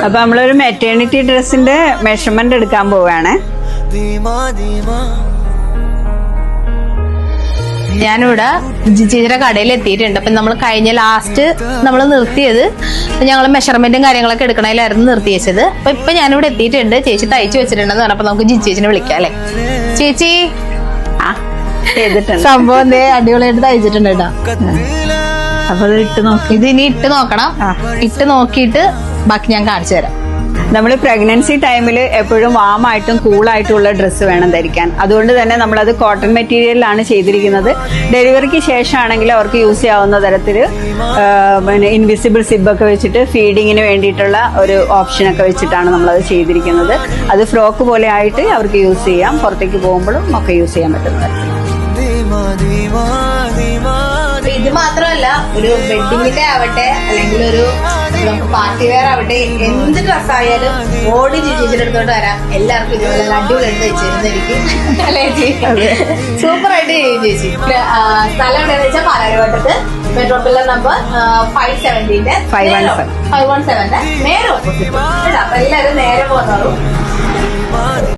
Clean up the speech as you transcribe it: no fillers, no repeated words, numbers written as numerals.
അപ്പൊ നമ്മളൊരു മെറ്റേണിറ്റി ഡ്രസ്സിന്റെ മെഷർമെന്റ് എടുക്കാൻ പോവുകയാണ്. ഞാനിവിടെ ജിജിയുടെ കടയിൽ എത്തിയിട്ടുണ്ട്. അപ്പൊ നമ്മൾ കഴിഞ്ഞ ലാസ്റ്റ് നമ്മൾ നിർത്തിയത് ഞങ്ങൾ മെഷർമെന്റും കാര്യങ്ങളൊക്കെ എടുക്കണതിലായിരുന്നു നിർത്തി വെച്ചത്. അപ്പൊ ഇപ്പൊ ഞാനിവിടെ എത്തിയിട്ടുണ്ട്. ചേച്ചി തയ്ച്ചു വെച്ചിട്ടുണ്ടെന്ന് പറഞ്ഞപ്പോ നമുക്ക് ജിജി ചേച്ചിനെ വിളിക്കാം അല്ലെ? ചേച്ചി സംഭവം എന്തേ അടിപൊളിയായിട്ട് തയ്ച്ചിട്ടുണ്ട് കേട്ടോ. അപ്പൊ അത് ഇട്ട് നോക്കി. ഇത് ഇനി ഇട്ട് നോക്കണം. ഇട്ട് നോക്കിയിട്ട് ബാക്കി ഞാൻ കാണിച്ചു തരാം. നമ്മൾ പ്രഗ്നൻസി ടൈമിൽ എപ്പോഴും വാമായിട്ടും കൂളായിട്ടുള്ള ഡ്രസ്സ് വേണം ധരിക്കാൻ. അതുകൊണ്ട് തന്നെ നമ്മളത് കോട്ടൺ മെറ്റീരിയലിലാണ് ചെയ്തിരിക്കുന്നത്. ഡെലിവറിക്ക് ശേഷമാണെങ്കിൽ അവർക്ക് യൂസ് ചെയ്യാവുന്ന തരത്തിൽ പിന്നെ ഇൻവിസിബിൾ സിബൊക്കെ വെച്ചിട്ട് ഫീഡിങ്ങിന് വേണ്ടിയിട്ടുള്ള ഒരു ഓപ്ഷനൊക്കെ വെച്ചിട്ടാണ് നമ്മളത് ചെയ്തിരിക്കുന്നത്. അത് ഫ്രോക്ക് പോലെ ആയിട്ട് അവർക്ക് യൂസ് ചെയ്യാം. പുറത്തേക്ക് പോകുമ്പോഴും ഒക്കെ യൂസ് ചെയ്യാൻ പറ്റുന്ന തരത്തിൽ. ഇത് മാത്രമല്ല, ഒരു വെഡിങ്ങിന്റെ ആവട്ടെ അല്ലെങ്കിൽ ഒരു നമുക്ക് പാർട്ടി വെയർ ആവട്ടെ, എന്ത് ഡ്രസ് ആയാലും ഓടി ചേച്ചിയുടെ അടുത്തോട്ട് വരാം. എല്ലാവർക്കും ഇതുപോലെ അടിപൊളിയായിട്ട് തയ്ച്ചിരുന്നായിരിക്കും അല്ലേ ചേച്ചി? സൂപ്പർ ആയിട്ട് ചെയ്യും ചേച്ചി. സ്ഥലം എവിടെയാന്ന് വെച്ചാൽ പാലാരിവട്ടത്ത് മെട്രോ പില്ലർ നമ്പർ 517 517 നേരെ ഓപ്പോസിറ്റ്. അപ്പൊ എല്ലാവരും നേരെ പോകുന്നുള്ളൂ.